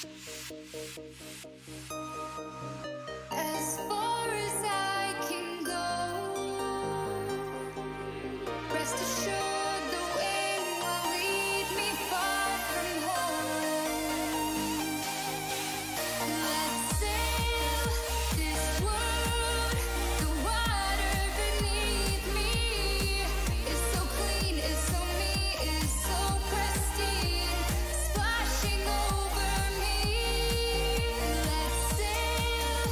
As far as I can go, rest assured the wind will lead me far from home. Let's sail this world, the water beneath me is so clean, is so me, is so pristine, splashing over me. Let's sail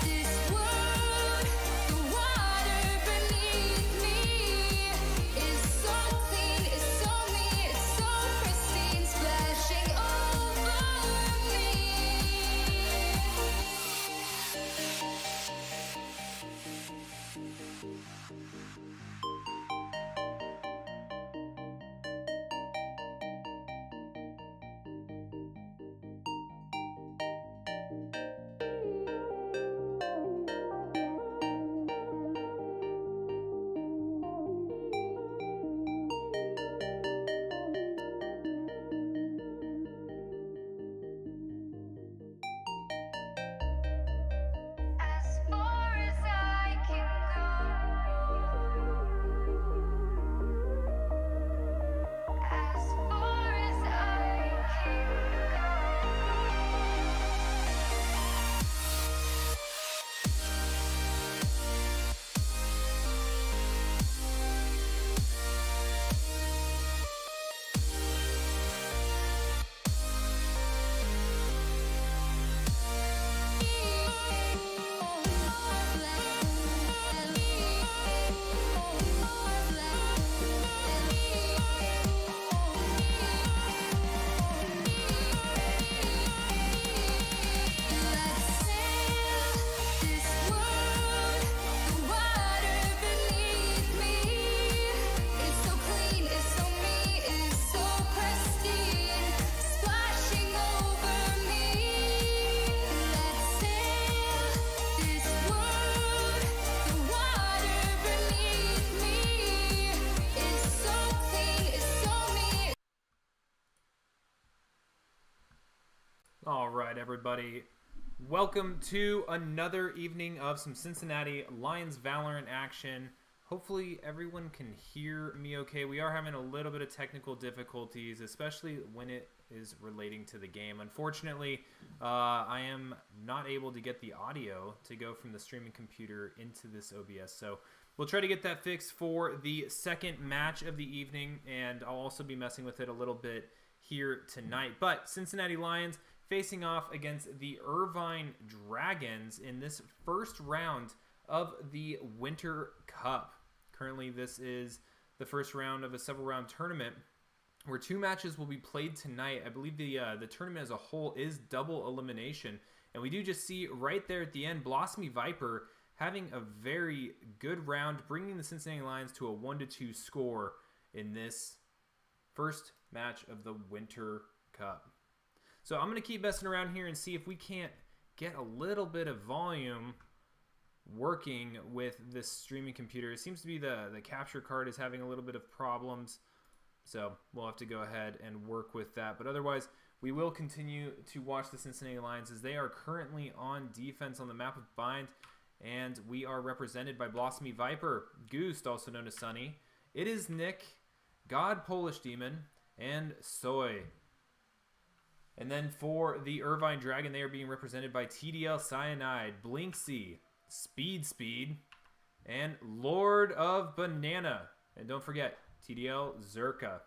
this world, the water beneath me is so clean, is so me, is so pristine, splashing over me. As far as I can go, as far as I can Let's sail this world, the water beneath me is so clean, is so me, is so pristine, splashing over me. Let's sail this world, the water beneath me is so clean, is so me. All right, everybody. Welcome to another evening of some Cincinnati Lions Valorant action. Hopefully everyone can hear me okay. We are having a little bit of technical difficulties, especially when it is relating to the game. Unfortunately, I am not able to get the audio to go from the streaming computer into this OBS. So we'll try to get that fixed for the second match of the evening, and I'll also be messing with it a little bit here tonight. But Cincinnati Lions facing off against the Irvine Dragons in this first round of the Winter Cup. Currently, this is the first round of a several-round tournament where two matches will be played tonight. I believe the tournament as a whole is double elimination. And we do just see right there at the end, Blossomy Viper having a very good round, bringing the Cincinnati Lions to a 1-2 score in this first match of the Winter Cup. So I'm going to keep messing around here and see if we can't get a little bit of volume working with this streaming computer. It seems to be the capture card is having a little bit of problems. So we'll have to go ahead and work with that. But otherwise, we will continue to watch the Cincinnati Lions as they are currently on defense on the map of Bind. And we are represented by Blossomy Viper, Goose, also known as Sunny. It is Nick, God Polish Demon, and Soy. And then for the Irvine Dragon, they are being represented by TDL Cyanide, Blinksy, Speed, and Lord of Banana. And don't forget, TDL Zerka.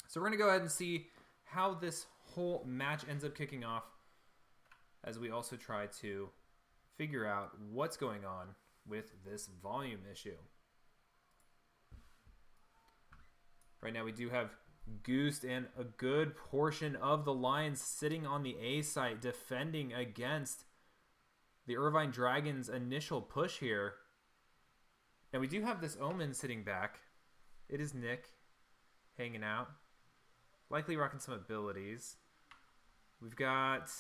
So we're going to go ahead and see how this whole match ends up kicking off as we also try to figure out what's going on with this volume issue. Right now we do have Goose and a good portion of the Lions sitting on the A site defending against the Irvine Dragons' initial push here. Now we do have this Omen sitting back. It is Nick hanging out, likely rocking some abilities. We've got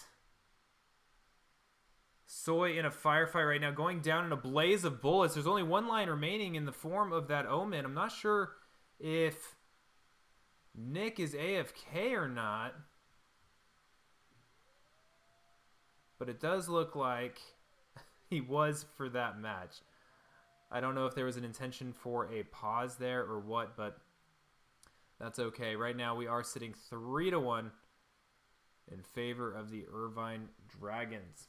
Soy in a firefight right now, going down in a blaze of bullets. There's only one line remaining in the form of that Omen. I'm not sure if Nick is AFK or not. but it does look like he was for that match. I don't know if there was an intention for a pause there or what, but that's okay. Right now we are sitting 3-1 in favor of the Irvine Dragons.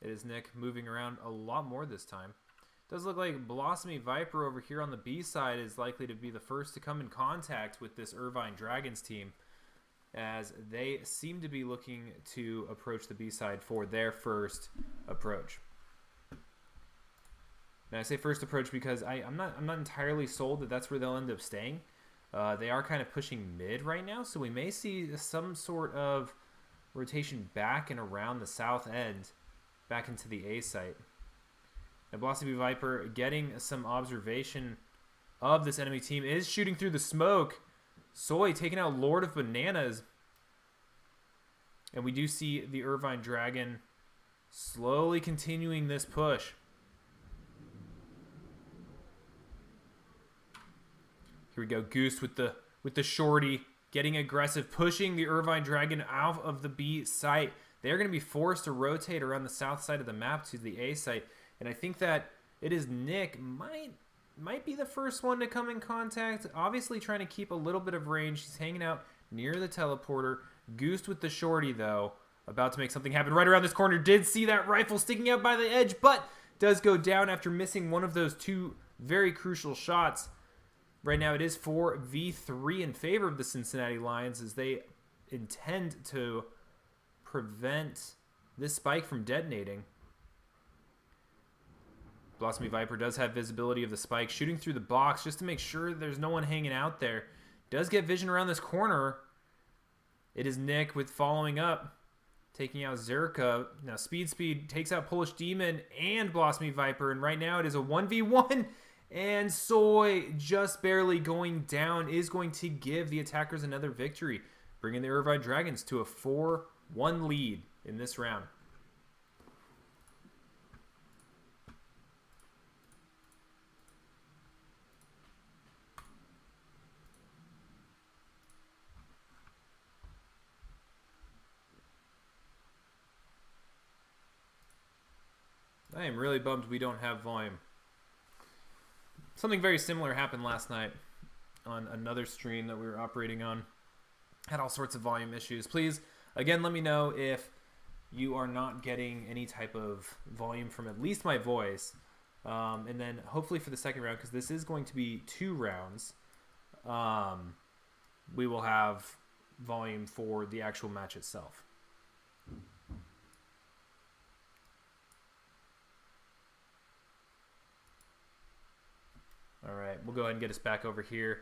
It is Nick moving around a lot more this time. Does look like Blossomy Viper over here on the B side is likely to be the first to come in contact with this Irvine Dragons team, as they seem to be looking to approach the B side for their first approach. And I say first approach because I'm not entirely sold that that's where they'll end up staying. They are kind of pushing mid right now, so we may see some sort of rotation back and around the south end, back into the A site. Now Blossomy Viper getting some observation of this enemy team, is shooting through the smoke. Soy taking out Lord of Bananas. And we do see the Irvine Dragon slowly continuing this push. Here we go, Goose with the shorty, getting aggressive, pushing the Irvine Dragon out of the B site. They're going to be forced to rotate around the south side of the map to the A site. And I think that it is Nick might be the first one to come in contact. Obviously trying to keep a little bit of range. He's hanging out near the teleporter. Goose with the shorty, though, about to make something happen right around this corner. Did see that rifle sticking out by the edge, but does go down after missing one of those two very crucial shots. Right now it is 4v3 in favor of the Cincinnati Lions, as they intend to prevent this spike from detonating. Blossomy Viper does have visibility of the spike, shooting through the box just to make sure there's no one hanging out there. Does get vision around this corner. It is Nick with following up, taking out Zerka. Now Speed takes out Polish Demon and Blossomy Viper, and right now it is a 1v1, and Soy just barely going down is going to give the attackers another victory, bringing the Irvine Dragons to a 4-1 lead in this round. I am really bummed we don't have volume. Something very similar happened last night on another stream that we were operating on. Had all sorts of volume issues. Please, again, let me know if you are not getting any type of volume from at least my voice. And then hopefully for the second round, because this is going to be 2 rounds, we will have volume for the actual match itself. All right, we'll go ahead and get us back over here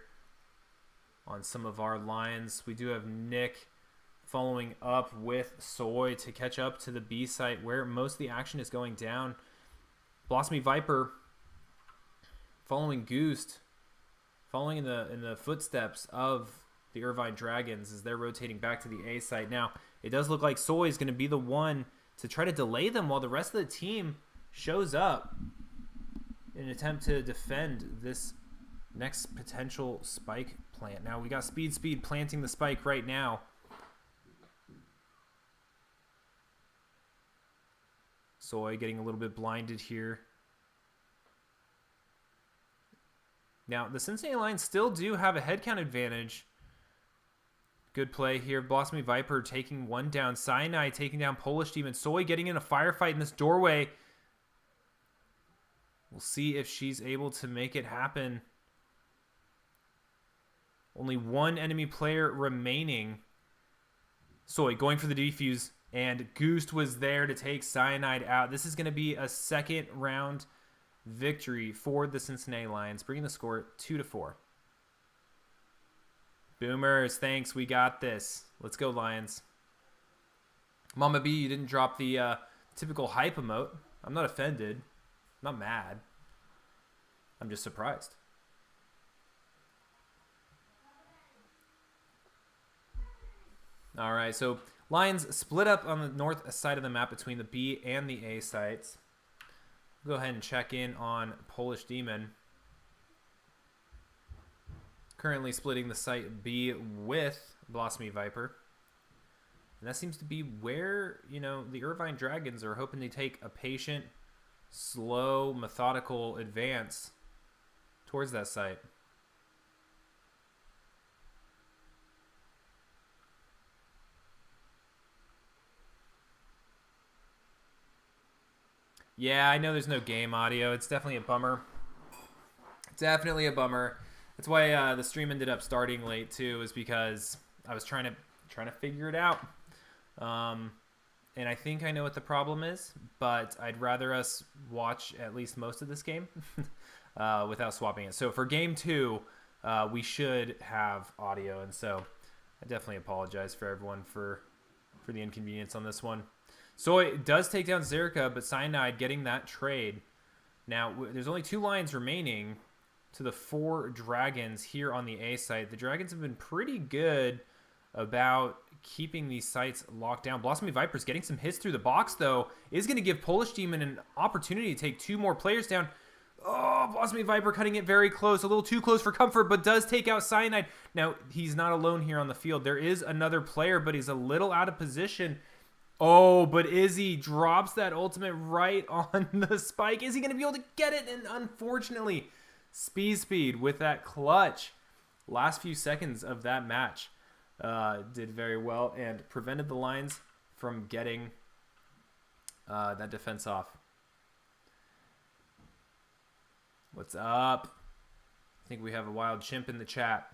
on some of our lines. We do have Nick following up with Soy to catch up to the B site where most of the action is going down. Blossomy Viper following Goose, following in the footsteps of the Irvine Dragons as they're rotating back to the A site. Now, it does look like Soy is going to be the one to try to delay them while the rest of the team shows up in an attempt to defend this next potential spike plant. Now we got Speed planting the spike right now. Soy getting a little bit blinded here. Now the Cincinnati Lions still do have a head count advantage. Good play here. Blossomy Viper taking one down. Cyanide taking down Polish Demon. Soy getting in a firefight in this doorway. We'll see if she's able to make it happen. Only one enemy player remaining. Soy going for the defuse, and Goose was there to take Cyanide out. This is going to be a second round victory for the Cincinnati Lions, bringing the score 2-4. Boomers, thanks. We got this. Let's go, Lions. Mama B, you didn't drop the typical hype emote. I'm not offended. I'm not mad. I'm just surprised. All right, so Lions split up on the north side of the map between the B and the A sites. We'll go ahead and check in on Polish Demon. currently splitting the site B with Blossomy Viper. And that seems to be where, the Irvine Dragons are hoping to take a patient, slow, methodical advance towards that site. Yeah, I know there's no game audio. It's definitely a bummer. Definitely a bummer. That's why the stream ended up starting late too, is because I was trying to figure it out. And I think I know what the problem is, but I'd rather us watch at least most of this game without swapping it. So for game 2, we should have audio, and so I definitely apologize for everyone for the inconvenience on this one. Soy does take down Zerka, but Cyanide getting that trade. Now, there's only 2 lions remaining to the 4 dragons here on the A site. The dragons have been pretty good about keeping these sites locked down. Blossomy Viper's getting some hits through the box, though. Is going to give Polish Demon an opportunity to take 2 more players down. Oh, Blossomy Viper cutting it very close. A little too close for comfort, but does take out Cyanide. Now, he's not alone here on the field. There is another player, but he's a little out of position. Oh, but Izzy drops that ultimate right on the spike. Is he going to be able to get it? And unfortunately, Speed with that clutch. Last few seconds of that match did very well and prevented the Lions from getting that defense off. What's up? I think we have a wild chimp in the chat.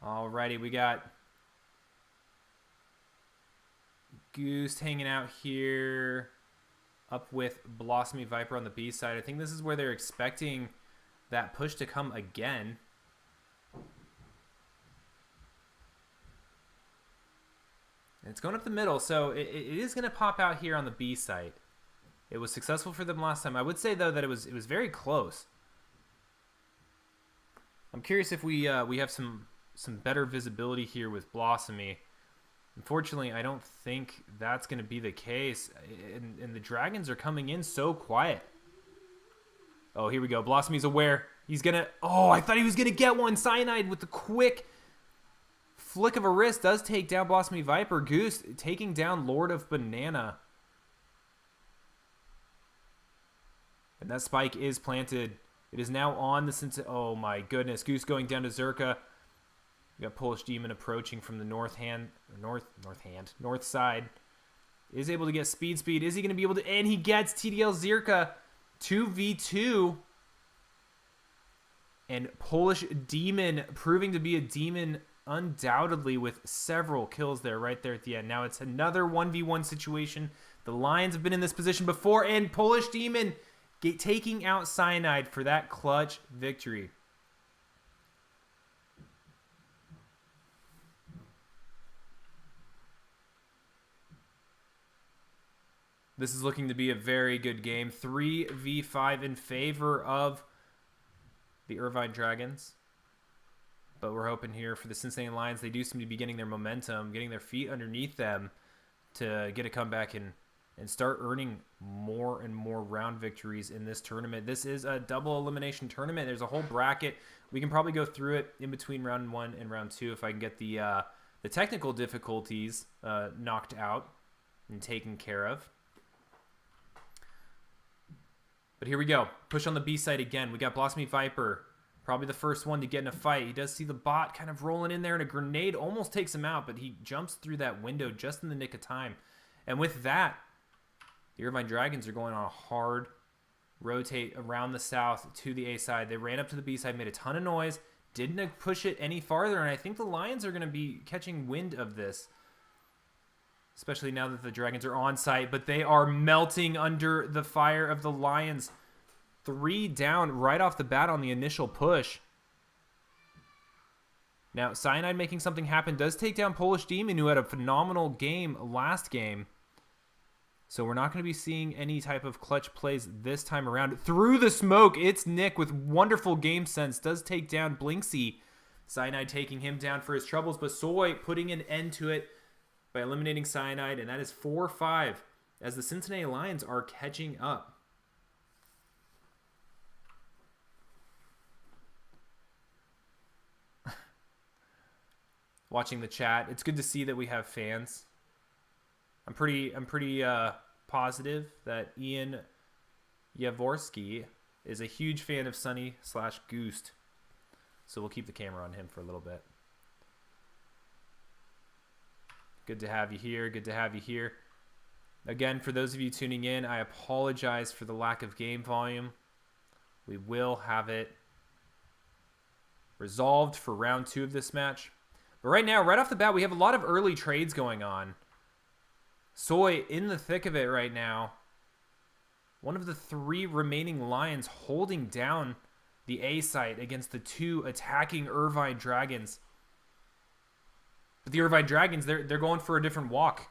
Alrighty, we got Goose hanging out here up with Blossomy Viper on the B side. I think this is where they're expecting that push to come again. And it's going up the middle, so it is going to pop out here on the B site. It was successful for them last time. I would say, though, that it was very close. I'm curious if we have some better visibility here with Blossomy. Unfortunately, I don't think that's going to be the case. And the Dragons are coming in so quiet. Oh, here we go. Blossomy's aware. He's going to... Oh, I thought he was going to get one. Cyanide with the quick flick of a wrist does take down Blossomy Viper. Goose taking down Lord of Banana. And that spike is planted. It is now on the Cincinnati. Oh, my goodness. Goose going down to Zerka. We got Polish Demon approaching from the north side. Is able to get speed. Is he going to be able to? And he gets TDL Zerka 2v2. And Polish Demon proving to be a demon undoubtedly with several kills there right there at the end. Now it's another 1v1 situation. The Lions have been in this position before. And Polish Demon taking out Cyanide for that clutch victory. This is looking to be a very good game. 3v5 in favor of the Irvine Dragons. But we're hoping here for the Cincinnati Lions. They do seem to be getting their momentum, getting their feet underneath them to get a comeback and start earning more and more round victories in this tournament. This is a double elimination tournament. There's a whole bracket. We can probably go through it in between round 1 and round 2 if I can get the technical difficulties knocked out and taken care of. But here we go. Push on the B side again. We got Blossomy Viper. Probably the first one to get in a fight. He does see the bot kind of rolling in there, and a grenade almost takes him out, but he jumps through that window just in the nick of time. And with that, the Irvine Dragons are going on a hard rotate around the south to the A side. They ran up to the B side, made a ton of noise, didn't push it any farther, and I think the Lions are going to be catching wind of this, especially now that the Dragons are on site, but they are melting under the fire of the Lions. 3 down right off the bat on the initial push. Now, Cyanide making something happen does take down Polish Demon, who had a phenomenal game last game. So we're not going to be seeing any type of clutch plays this time around. Through the smoke, it's Nick with wonderful game sense. Does take down Blinksy. Cyanide taking him down for his troubles, but Soy putting an end to it by eliminating Cyanide, and that is 4-5 as the Cincinnati Lions are catching up. watching the chat. It's good to see that we have fans. I'm pretty positive that Ian Yavorsky is a huge fan of Sunny/Goost. So we'll keep the camera on him for a little bit. Good to have you here. Good to have you here. Again, for those of you tuning in, I apologize for the lack of game volume. We will have it resolved for round 2 of this match. But right now, right off the bat, we have a lot of early trades going on. Soy in the thick of it right now. One of the 3 remaining Lions holding down the A site against the 2 attacking Irvine Dragons. But the Irvine Dragons, they're going for a different walk.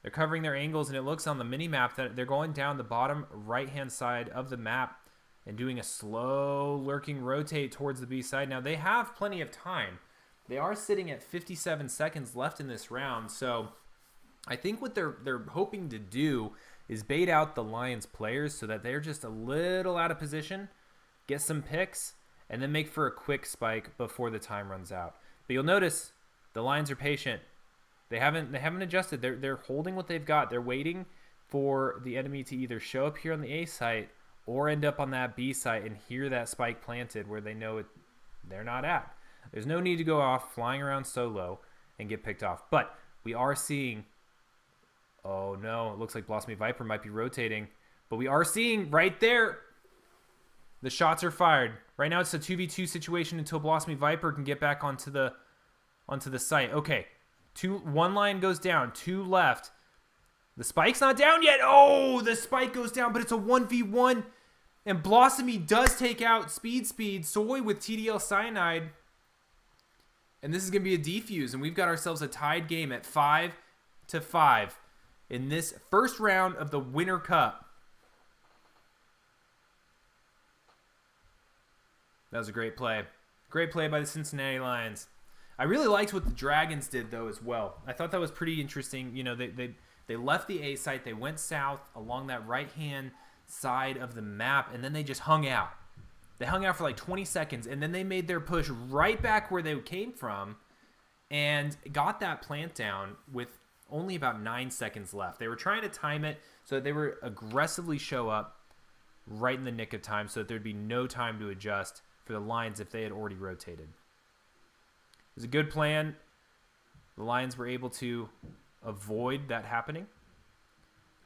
They're covering their angles, and it looks on the mini-map that they're going down the bottom right-hand side of the map and doing a slow lurking rotate towards the B side. Now, they have plenty of time. They are sitting at 57 seconds left in this round, so I think what they're hoping to do is bait out the Lions players so that they're just a little out of position, get some picks, and then make for a quick spike before the time runs out. But you'll notice the Lions are patient. They haven't adjusted. They're holding what they've got. They're waiting for the enemy to either show up here on the A site or end up on that B site and hear that spike planted where they know they're not at. There's no need to go off flying around solo and get picked off. But we are seeing, oh no, it looks like Blossomy Viper might be rotating. But we are seeing right there, the shots are fired. Right now it's a 2v2 situation until Blossomy Viper can get back onto the site. Okay, one line goes down, 2 left. The spike's not down yet. Oh, the spike goes down, but it's a 1v1. And Blossomy does take out Speed Soy with TDL Cyanide. And this is going to be a defuse, and we've got ourselves a tied game at 5-5 in this first round of the Winter Cup. That was a great play. Great play by the Cincinnati Lions. I really liked what the Dragons did, though, as well. I thought that was pretty interesting. You know, they left the A site. They went south along that right-hand side of the map, and then they just hung out. They hung out for like 20 seconds, and then they made their push right back where they came from and got that plant down with only about 9 seconds left. They were trying to time it so that they were aggressively show up right in the nick of time so that there'd be no time to adjust for the Lions if they had already rotated. It was a good plan. The Lions were able to avoid that happening.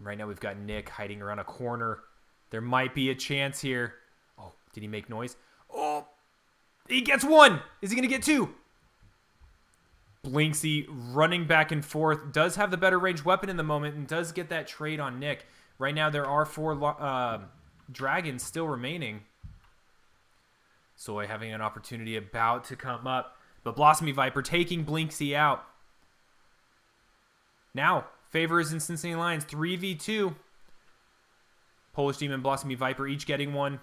Right now we've got Nick hiding around a corner. There might be a chance here. Oh, did he make noise? Oh, he gets 1. Is he going to get 2? Blinksy running back and forth. Does have the better range weapon in the moment and does get that trade on Nick. Right now there are 4 Dragons still remaining. Soy having an opportunity about to come up. But Blossomy Viper taking Blinksy out. Now, favor is in Cincinnati Lions. 3v2. Polish Demon, Blossomy Viper each getting 1.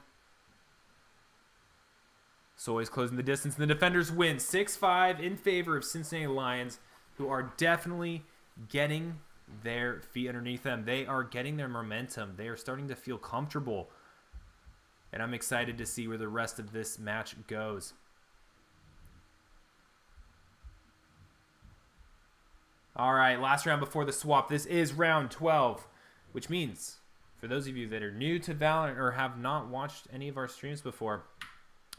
Soy's closing the distance. And the defenders win 6-5 in favor of Cincinnati Lions, who are definitely getting their feet underneath them. They are getting their momentum. They are starting to feel comfortable. And I'm excited to see where the rest of this match goes. All right, last round before the swap. This is round 12, which means for those of you that are new to Valorant or have not watched any of our streams before,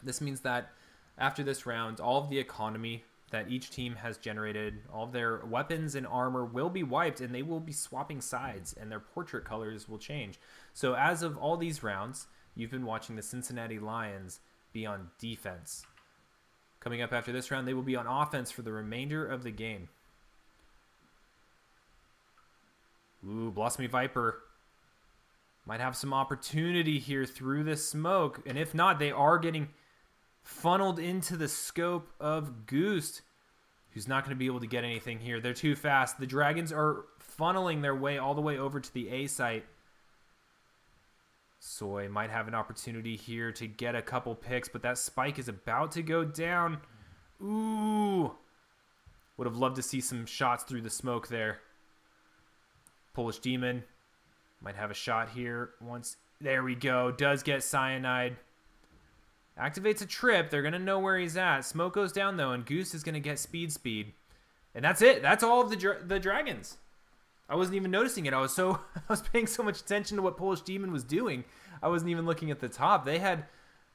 this means that after this round, all of the economy that each team has generated, all of their weapons and armor will be wiped, and they will be swapping sides, and their portrait colors will change. So as of all these rounds, you've been watching the Cincinnati Lions be on defense. Coming up after this round, they will be on offense for the remainder of the game. Ooh, Blossomy Viper might have some opportunity here through this smoke. And if not, they are getting funneled into the scope of Goost, who's not going to be able to get anything here. They're too fast. The Dragons are funneling their way all the way over to the A site. Soy might have an opportunity here to get a couple picks, but that spike is about to go down. Ooh. Would have loved to see some shots through the smoke there. Polish Demon might have a shot here once. There we go. Does get Cyanide. Activates a trip. They're going to know where he's at. Smoke goes down, though, and Goose is going to get speed. And that's it. That's all of the dragons. I wasn't even noticing it. I was paying so much attention to what Polish Demon was doing. I wasn't even looking at the top. They had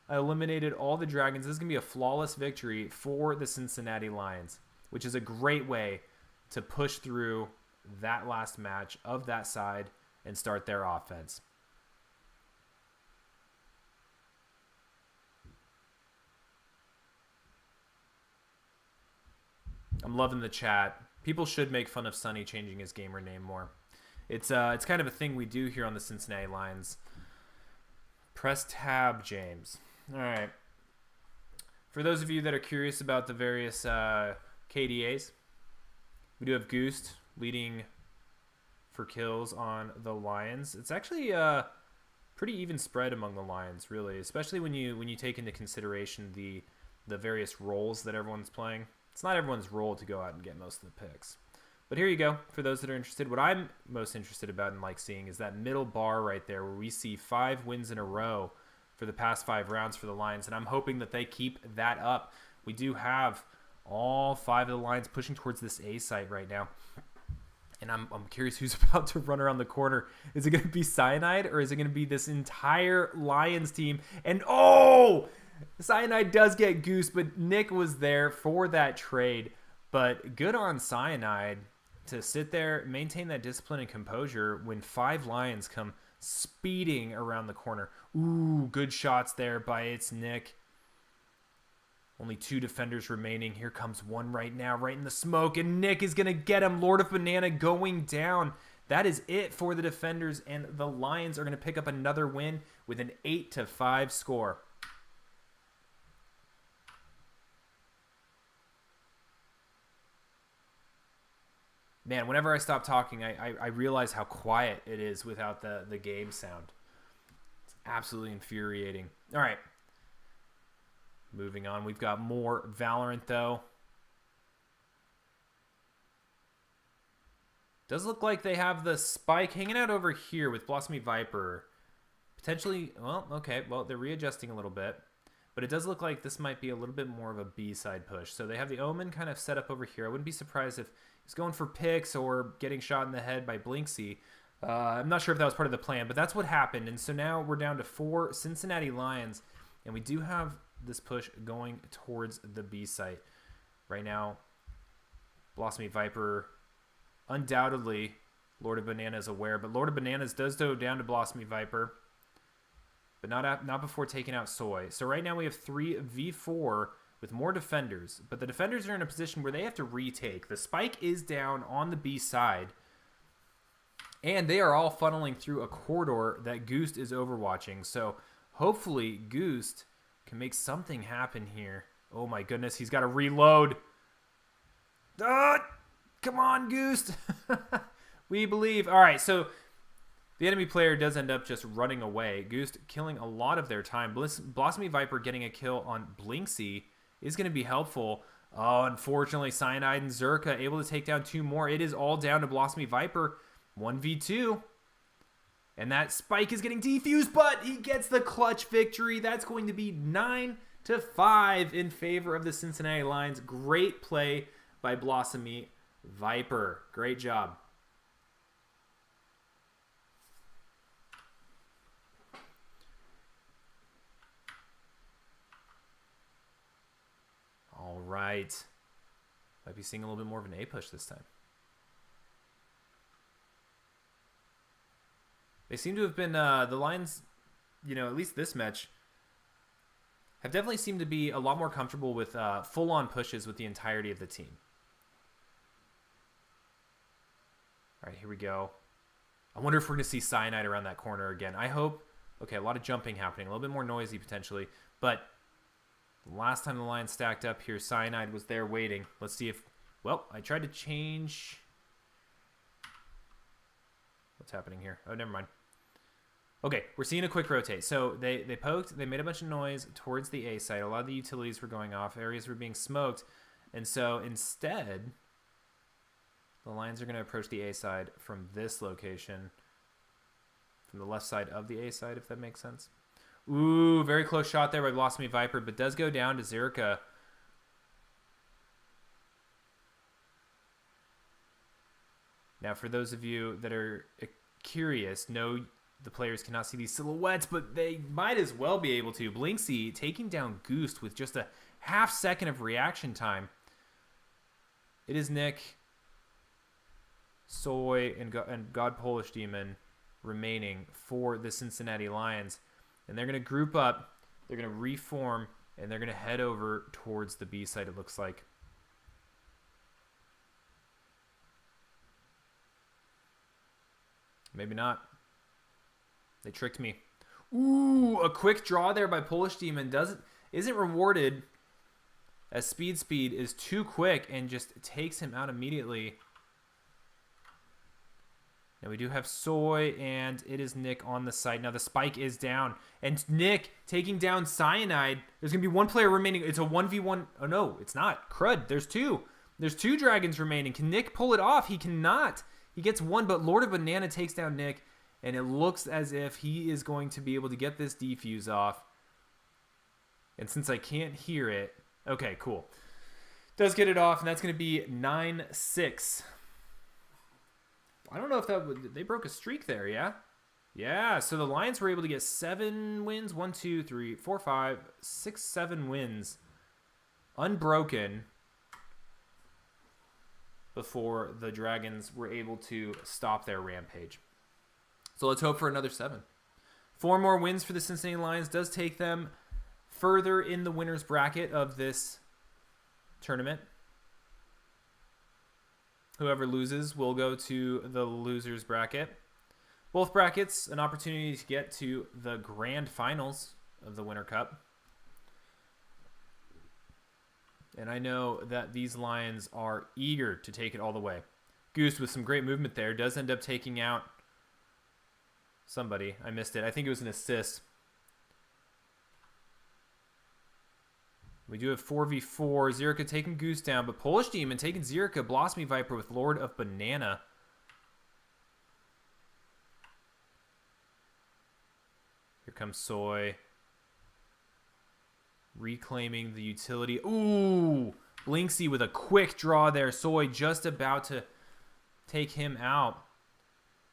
eliminated all the dragons. This is going to be a flawless victory for the Cincinnati Lions, which is a great way to push through that last match of that side and start their offense. I'm loving the chat. People should make fun of Sonny changing his gamer name more. It's kind of a thing we do here on the Cincinnati Lions. Press tab, James. All right. For those of you that are curious about the various KDAs, we do have Goost leading for kills on the Lions. It's actually a pretty even spread among the Lions, really, especially when you take into consideration the various roles that everyone's playing. It's not everyone's role to go out and get most of the picks. But here you go. For those that are interested, what I'm most interested about and like seeing is that middle bar right there where we see 5 wins in a row for the past 5 rounds for the Lions, and I'm hoping that they keep that up. We do have all 5 of the Lions pushing towards this A site right now. And I'm curious who's about to run around the corner. Is it going to be Cyanide, or is it going to be this entire Lions team? And oh! Cyanide does get Goose, but Nick was there for that trade. But good on Cyanide to sit there, maintain that discipline and composure when 5 Lions come speeding around the corner. Ooh, good shots there by It's Nick. Only 2 defenders remaining. Here comes one right now, right in the smoke, and Nick is going to get him. Lord of Banana going down. That is it for the defenders, and the Lions are going to pick up another win with an 8-5 score. Man, whenever I stop talking, I realize how quiet it is without the game sound. It's absolutely infuriating. All right. Moving on. We've got more Valorant, though. Does look like they have the Spike hanging out over here with Blossomy Viper. Potentially, well, okay. Well, they're readjusting a little bit. But it does look like this might be a little bit more of a B-side push. So they have the Omen kind of set up over here. I wouldn't be surprised if he's going for picks or getting shot in the head by Blinksy. I'm not sure if that was part of the plan, but that's what happened. And so now we're down to 4 Cincinnati Lions. And we do have this push going towards the B site. Right now, Blossomy Viper, undoubtedly, Lord of Bananas aware. But Lord of Bananas does go down to Blossomy Viper. But not before taking out Soy. So right now we have 3v4 with more defenders. But the defenders are in a position where they have to retake. The Spike is down on the B side. And they are all funneling through a corridor that Goost is overwatching. So hopefully Goost can make something happen here. Oh my goodness, he's got to reload. Come on, Goost. We believe. All right, so the enemy player does end up just running away. Goost killing a lot of their time. Blossomy Viper getting a kill on Blinksy is going to be helpful. Oh, unfortunately, Cyanide and Zerka able to take down 2 more. It is all down to Blossomy Viper. 1v2. And that Spike is getting defused, but he gets the clutch victory. That's going to be 9-5 in favor of the Cincinnati Lions. Great play by Blossomy Viper. Great job. All right. Might be seeing a little bit more of an A push this time. They seem to have been, the Lions, at least this match, have definitely seemed to be a lot more comfortable with full-on pushes with the entirety of the team. All right, here we go. I wonder if we're going to see Cyanide around that corner again. I hope. Okay, a lot of jumping happening, a little bit more noisy potentially, but last time the Lions stacked up here, Cyanide was there waiting. Let's see if... Well, I tried to change... What's happening here? Oh, never mind. Okay, we're seeing a quick rotate. So they poked. They made a bunch of noise towards the A site. A lot of the utilities were going off. Areas were being smoked. And so instead, the Lions are going to approach the A side from this location. From the left side of the A side, if that makes sense. Ooh, very close shot there by Blossomy Viper, but does go down to Zerka. Now, for those of you that are curious, no, the players cannot see these silhouettes, but they might as well be able to. Blinksy taking down Goost with just a half second of reaction time. It is Nick, Soy, and God Polish Demon remaining for the Cincinnati Lions. And they're going to group up, they're going to reform, and they're going to head over towards the B side, it looks like. Maybe not. They tricked me. Ooh, a quick draw there by Polish Demon isn't rewarded, as Speed is too quick and just takes him out immediately. Now we do have Soy, and it is Nick on the side. Now the spike is down, and Nick taking down Cyanide. There's going to be one player remaining. It's a 1v1. Oh, no, it's not. Crud, there's two. There's two dragons remaining. Can Nick pull it off? He cannot. He gets one, but Lord of Banana takes down Nick, and it looks as if he is going to be able to get this defuse off. And since I can't hear it, okay, cool. Does get it off, and that's going to be 9-6. I don't know if they broke a streak there, yeah? Yeah, so the Lions were able to get 7 wins. 1, 2, 3, 4, 5, 6, 7 wins. Unbroken. Before the Dragons were able to stop their rampage. So let's hope for another 7. 4 more wins for the Cincinnati Lions does take them further in the winner's bracket of this tournament. Whoever loses will go to the loser's bracket. Both brackets, an opportunity to get to the grand finals of the Winter Cup. And I know that these Lions are eager to take it all the way. Goose with some great movement there does end up taking out somebody. I missed it. I think it was an assist. We do have 4v4. Zerka taking Goose down, but Polish Demon taking Zerka. Blossomy Viper with Lord of Banana. Here comes Soy. Reclaiming the utility. Ooh! Blinksy with a quick draw there. Soy just about to take him out.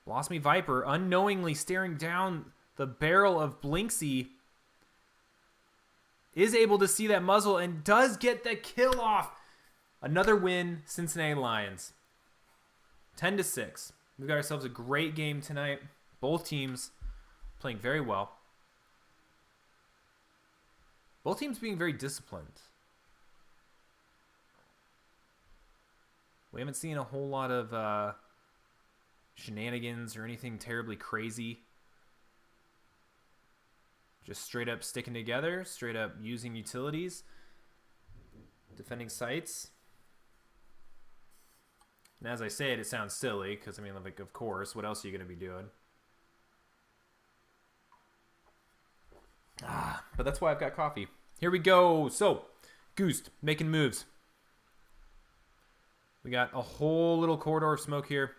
Blossomy Viper unknowingly staring down the barrel of Blinksy. Is able to see that muzzle and does get the kill off. Another win, Cincinnati Lions. 10-6. We've got ourselves a great game tonight. Both teams playing very well. Both teams being very disciplined. We haven't seen a whole lot of shenanigans or anything terribly crazy. Just straight up sticking together, straight up using utilities, defending sites. And as I say it, it sounds silly, because, I mean, like, of course, what else are you going to be doing? But that's why I've got coffee. Here we go. So, Goose making moves. We got a whole little corridor of smoke here.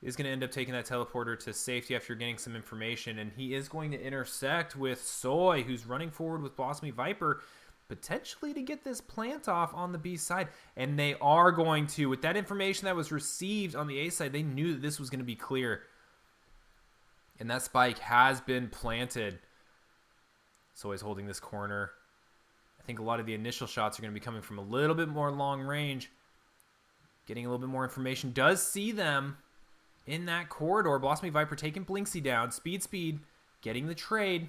Is going to end up taking that teleporter to safety after getting some information. And he is going to intersect with Soy, who's running forward with Blossomy Viper, potentially to get this plant off on the B side. And they are going to. With that information that was received on the A side, they knew that this was going to be clear. And that spike has been planted. Soy's holding this corner. I think a lot of the initial shots are going to be coming from a little bit more long range. Getting a little bit more information. Does see them in that corridor. Blossomy Viper taking Blinksy down. Speed. Getting the trade.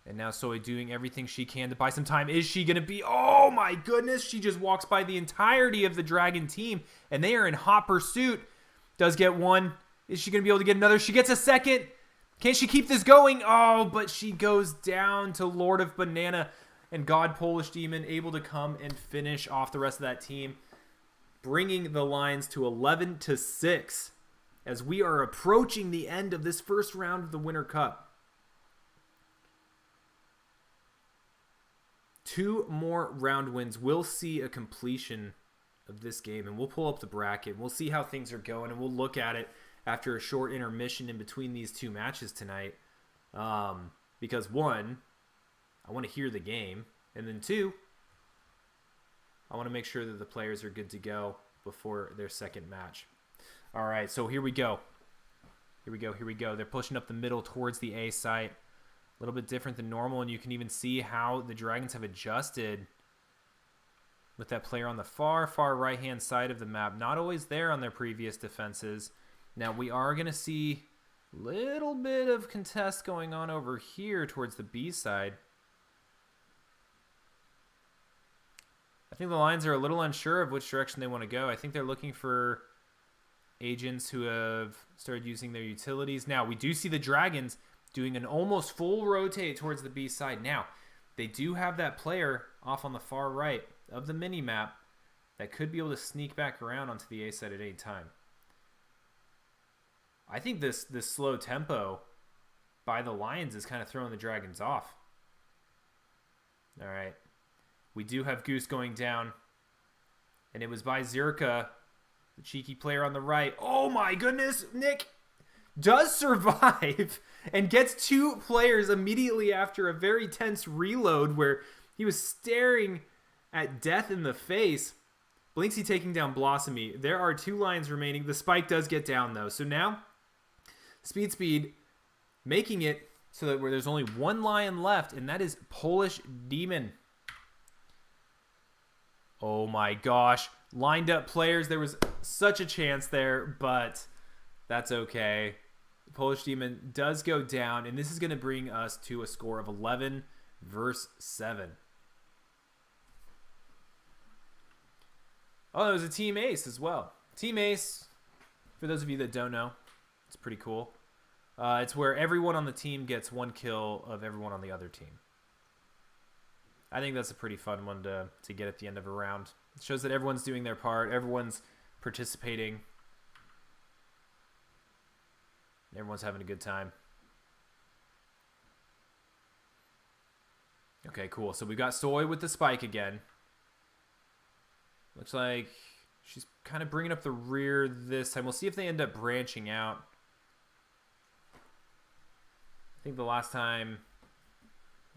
And now Soy doing everything she can to buy some time. Is she going to be... Oh my goodness. She just walks by the entirety of the Dragon team. And they are in hot pursuit. Does get one. Is she going to be able to get another? She gets a second. Can she keep this going? Oh, but she goes down to Lord of Banana. And God Polish Demon able to come and finish off the rest of that team, bringing the Lions to 11-6 as we are approaching the end of this first round of the Winter Cup. 2 more round wins. We'll see a completion of this game, and we'll pull up the bracket. We'll see how things are going, and we'll look at it after a short intermission in between these 2 matches tonight. because one, I want to hear the game, and then two, I want to make sure that the players are good to go before their second match. All right, so here we go. Here we go. They're pushing up the middle towards the A site. A little bit different than normal, and you can even see how the Dragons have adjusted with that player on the far right-hand side of the map. Not always there on their previous defenses. Now, we are going to see a little bit of contest going on over here towards the B side. I think the Lions are a little unsure of which direction they want to go. I think they're looking for agents who have started using their utilities. Now, we do see the Dragons doing an almost full rotate towards the B side. Now, they do have that player off on the far right of the mini-map that could be able to sneak back around onto the A side at any time. I think this slow tempo by the Lions is kind of throwing the Dragons off. All right. We do have Goose going down. And it was by Zirka, the cheeky player on the right. Oh my goodness, Nick does survive and gets two players immediately after a very tense reload where he was staring at death in the face. Blinksy taking down Blossomy. There are 2 lines remaining. The spike does get down though. So now Speed making it so that where there's only 1 lion left, and that is Polish Demon. Oh my gosh. Lined up players. There was such a chance there, but that's okay. Polish Demon does go down, and this is going to bring us to a score of 11 versus 7. Oh, there was a team ace as well. Team ace, for those of you that don't know, it's pretty cool. It's where everyone on the team gets 1 kill of everyone on the other team. I think that's a pretty fun one to get at the end of a round. It shows that everyone's doing their part. Everyone's participating. Everyone's having a good time. Okay, cool. So we've got Soy with the spike again. Looks like she's kind of bringing up the rear this time. We'll see if they end up branching out. I think the last time,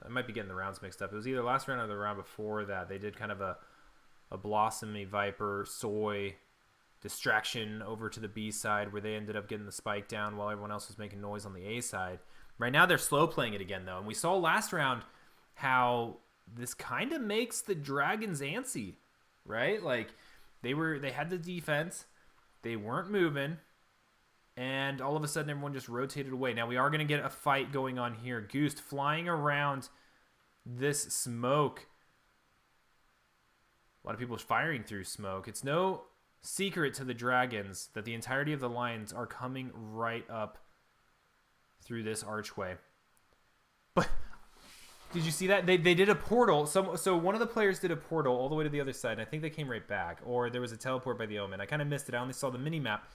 I might be getting the rounds mixed up. It was either last round or the round before that. They did kind of a Blossomy, Viper, Soy distraction over to the B side where they ended up getting the spike down while everyone else was making noise on the A side. Right now they're slow playing it again though. And we saw last round how this kind of makes the Dragons antsy, right? Like they had the defense, they weren't moving, and all of a sudden everyone just rotated away. Now we are going to get a fight going on here. Goose flying around this smoke. A lot of people firing through smoke. It's no secret to the Dragons that the entirety of the Lions are coming right up through this archway. But did you see that? They did a portal. So one of the players did a portal all the way to the other side, and I think they came right back. Or there was a teleport by the Omen. I kind of missed it. I only saw the mini-map.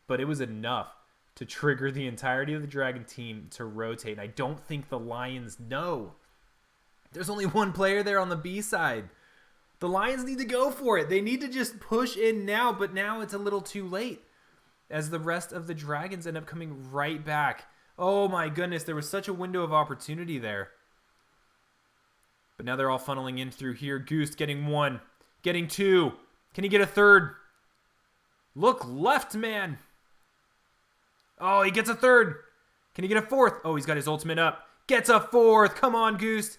But it was enough to trigger the entirety of the Dragon team to rotate. And I don't think the Lions know. There's only 1 player there on the B side. The Lions need to go for it. They need to just push in now, but now it's a little too late as the rest of the Dragons end up coming right back. Oh my goodness, there was such a window of opportunity there. But now they're all funneling in through here. Goose getting 1, getting 2. Can he get a 3rd? Look left, man. Oh, he gets a 3rd. Can he get a 4th? Oh, he's got his ultimate up. Gets a 4th. Come on, Goose.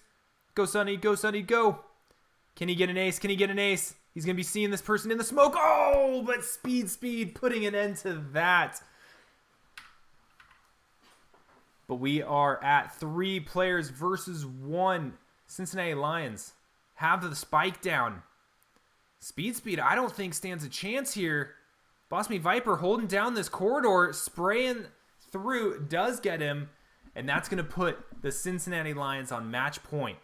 Go, Sonny. Go, Sonny. Go. Can he get an ace? Can he get an ace? He's going to be seeing this person in the smoke. Oh, but Speed putting an end to that. But we are at 3 players versus 1. Cincinnati Lions have the spike down. Speed, I don't think stands a chance here. Blossomy Viper holding down this corridor, spraying through, does get him. And that's going to put the Cincinnati Lions on match point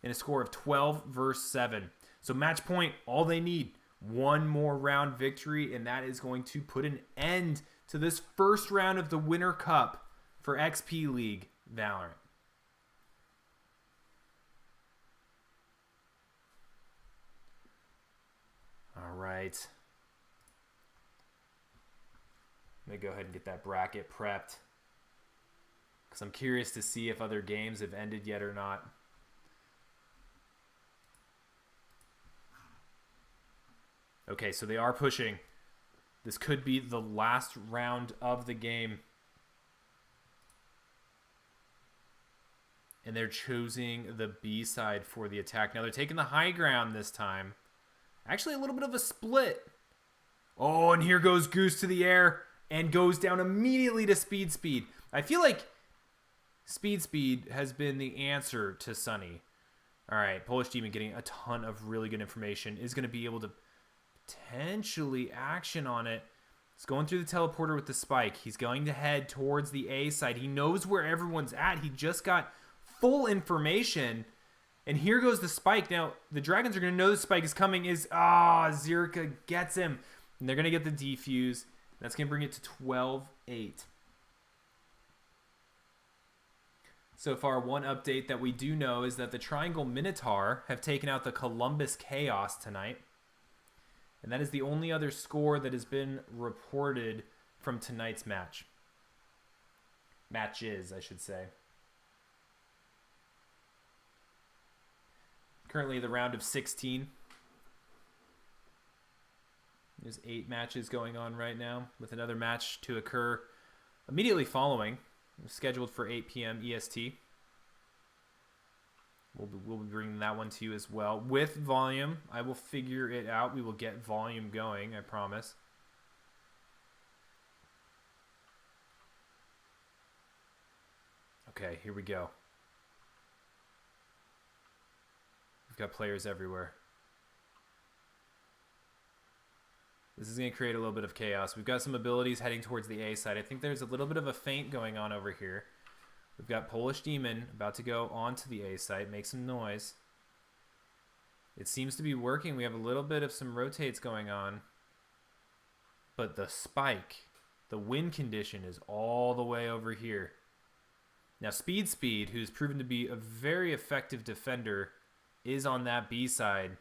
in a score of 12 versus 7. So match point, all they need, 1 more round victory, and that is going to put an end to this first round of the Winter Cup for XP League Valorant. All right. Let me go ahead and get that bracket prepped. because I'm curious to see if other games have ended yet or not. Okay, so they are pushing. This could be the last round of the game. And they're choosing the B side for the attack. Now they're taking the high ground this time. Actually, a little bit of a split. Oh, and here goes Goose to the air and goes down immediately to Speed. I feel like Speed has been the answer to Sunny. All right, Polish Demon getting a ton of really good information. Is going to be able to potentially action on it. He's going through the teleporter with the spike. He's going to head towards the A side. He knows where everyone's at. He just got full information. And here goes the spike. Now, the Dragons are going to know the spike is coming. Zirka gets him. And they're going to get the defuse. That's going to bring it to 12-8. So far, one update that we do know is that the Triangle Minotaur have taken out the Columbus Chaos tonight. And that is the only other score that has been reported from tonight's match. Matches, I should say. Currently the round of 16. There's 8 matches going on right now, with another match to occur immediately following, scheduled for 8 p.m. EST. We'll be bringing that one to you as well. With volume, I will figure it out. We will get volume going, I promise. Okay, here we go. We've got players everywhere. This is going to create a little bit of chaos. We've got some abilities heading towards the A side. I think there's a little bit of a feint going on over here. We've got Polish Demon about to go onto the A site, make some noise. It seems to be working. We have a little bit of some rotates going on. But the spike, the win condition is all the way over here. Now Speed, who's proven to be a very effective defender, is on that B side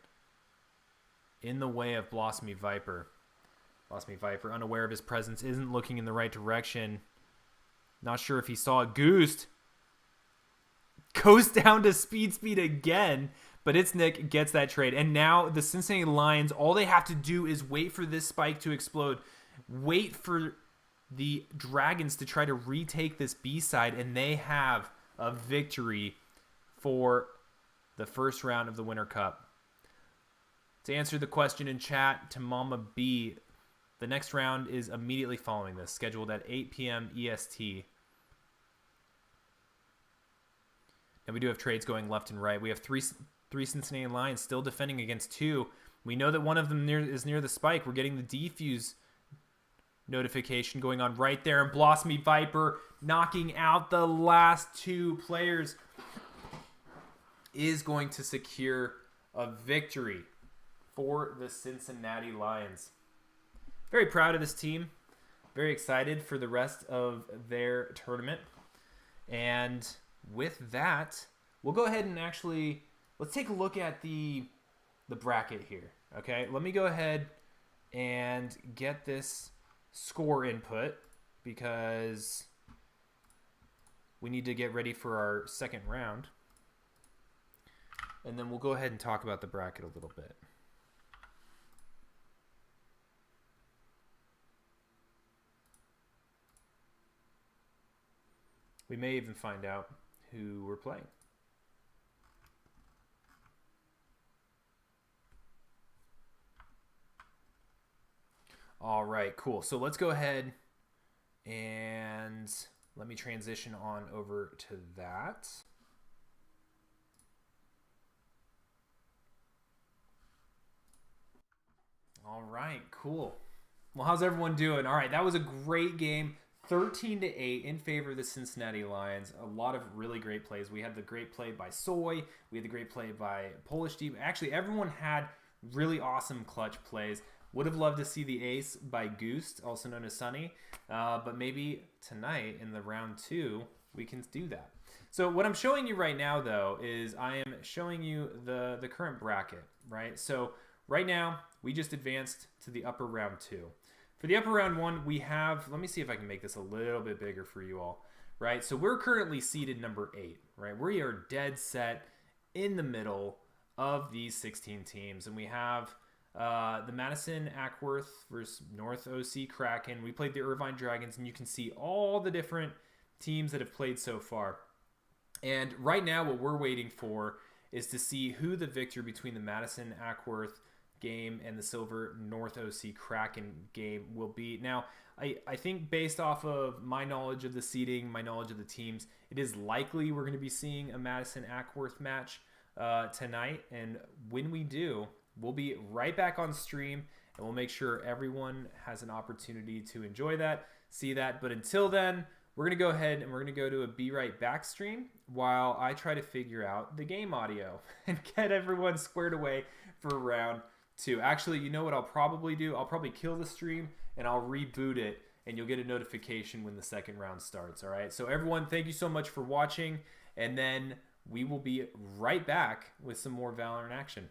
in the way of Blossomy Viper. Blossomy Viper, unaware of his presence, isn't looking in the right direction. Not sure if he saw a Goose. Goes down to Speed again, but it's Nick, gets that trade. And now the Cincinnati Lions, all they have to do is wait for this spike to explode. Wait for the Dragons to try to retake this B side, and they have a victory for the first round of the Winter Cup. To answer the question in chat to Mama B, the next round is immediately following this, scheduled at 8 p.m. EST. And we do have trades going left and right. We have three Cincinnati Lions still defending against 2. We know that one of them is near the spike. We're getting the defuse notification going on right there. And Blossomy Viper knocking out the last 2 players is going to secure a victory for the Cincinnati Lions. Very proud of this team. Very excited for the rest of their tournament. And with that, we'll go ahead and actually, let's take a look at the bracket here. Okay, let me go ahead and get this score input because we need to get ready for our second round. And then we'll go ahead and talk about the bracket a little bit. We may even find out who we're playing. All right, cool. So let's go ahead and let me transition on over to that. All right, cool. Well, how's everyone doing? All right, that was a great game. 13-8 in favor of the Cincinnati Lions. A lot of really great plays. We had the great play by Soy. We had the great play by Polish Demon. Actually, everyone had really awesome clutch plays. Would have loved to see the ace by Goose, also known as Sunny. But maybe tonight in the round 2, we can do that. So what I'm showing you right now, though, is I am showing you the current bracket, right? So right now, we just advanced to the upper round 2. For the upper round 1, we have, let me see if I can make this a little bit bigger for you all. right? So we're currently seeded number 8, right? We are dead set in the middle of these 16 teams, and we have the Madison Ackworth versus North OC Kraken. We played the Irvine Dragons, and you can see all the different teams that have played so far. And right now, what we're waiting for is to see who the victor between the Madison Ackworth game and the Silver North OC Kraken game will be. Now, I think based off of my knowledge of the seeding, my knowledge of the teams, it is likely we're going to be seeing a Madison Ackworth match tonight. And when we do, we'll be right back on stream, and we'll make sure everyone has an opportunity to enjoy that, see that. But until then, we're going to go ahead and we're going to go to a Be Right Back stream while I try to figure out the game audio and get everyone squared away for round 2. Actually, you know what I'll probably do? I'll probably kill the stream and I'll reboot it, and you'll get a notification when the second round starts. All right. So everyone, thank you so much for watching. And then we will be right back with some more Valorant action.